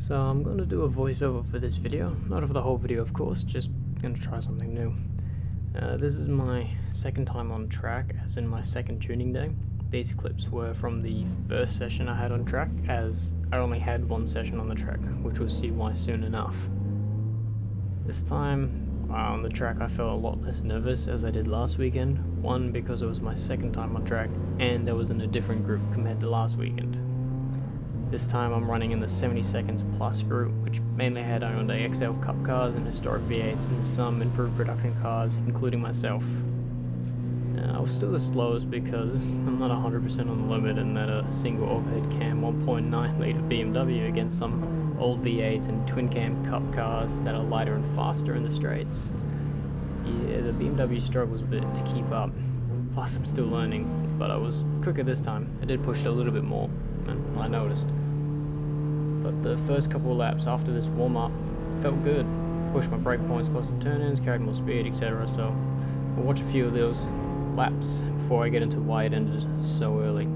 So I'm going to do a voiceover for this video, not for the whole video of course, just going to try something new. This is my second time on track, as in my second tuning day. These clips were from the first session I had on track, as I only had one session on the track, which we'll see why soon enough. This time on the track I felt a lot less nervous as I did last weekend, one because it was my second time on track and I was in a different group compared to last weekend. This time I'm running in the 70 seconds plus group, which mainly had Hyundai XL Cup cars and historic V8s and some improved production cars, including myself. I was still the slowest because I'm not 100% on the limit and that a single overhead cam 1.9 litre BMW against some old V8s and twin cam Cup cars that are lighter and faster in the straights. Yeah, the BMW struggles a bit to keep up, plus I'm still learning, but I was quicker this time. I did push it a little bit more, and I noticed. But the first couple of laps after this warm-up felt good. Pushed my brake points close to turn-ins, carried more speed, etc. So we'll watch a few of those laps before I get into why it ended so early.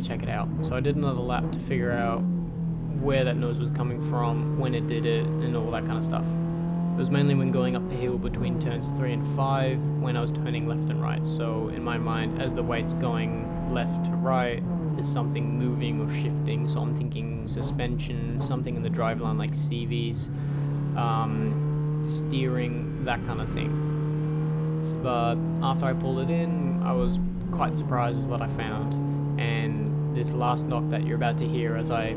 check it out. So I did another lap to figure out where that noise was coming from, when it did it, and all that kind of stuff. It was mainly when going up the hill between turns 3 and 5 when I was turning left and right. So in my mind, as the weight's going left to right, there's something moving or shifting. So I'm thinking suspension, something in the driveline like CVs, steering, that kind of thing. So, but after I pulled it in, I was quite surprised with what I found. And this last knock that you're about to hear as I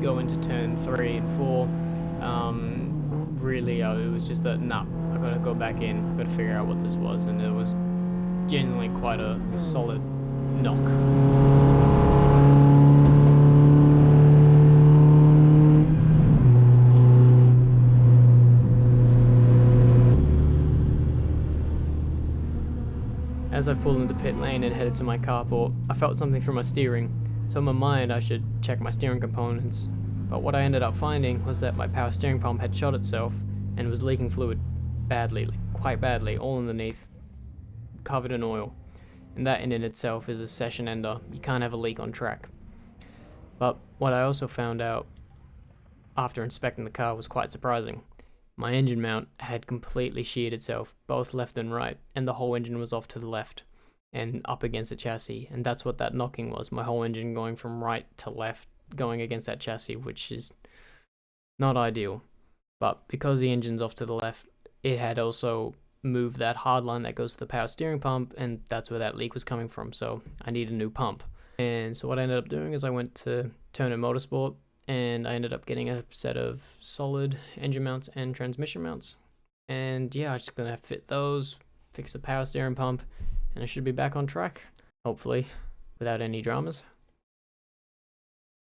go into turn 3 and 4, really, it was just a nah, I gotta go back in, I gotta figure out what this was, and it was genuinely quite a solid knock. As I pulled into pit lane and headed to my carport, I felt something through my steering, so in my mind I should check my steering components. But what I ended up finding was that my power steering pump had shot itself and was leaking fluid badly, quite badly, all underneath, covered in oil. And that in itself is a session ender. You can't have a leak on track. But what I also found out after inspecting the car was quite surprising. My engine mount had completely sheared itself, both left and right, and the whole engine was off to the left and up against the chassis. And that's what that knocking was, my whole engine going from right to left, going against that chassis, which is not ideal. But because the engine's off to the left, it had also moved that hard line that goes to the power steering pump, and that's where that leak was coming from, so I need a new pump. And so what I ended up doing is I went to Turner Motorsport, and I ended up getting a set of solid engine mounts and transmission mounts. And yeah, I'm just gonna fit those, fix the power steering pump, and I should be back on track, hopefully, without any dramas.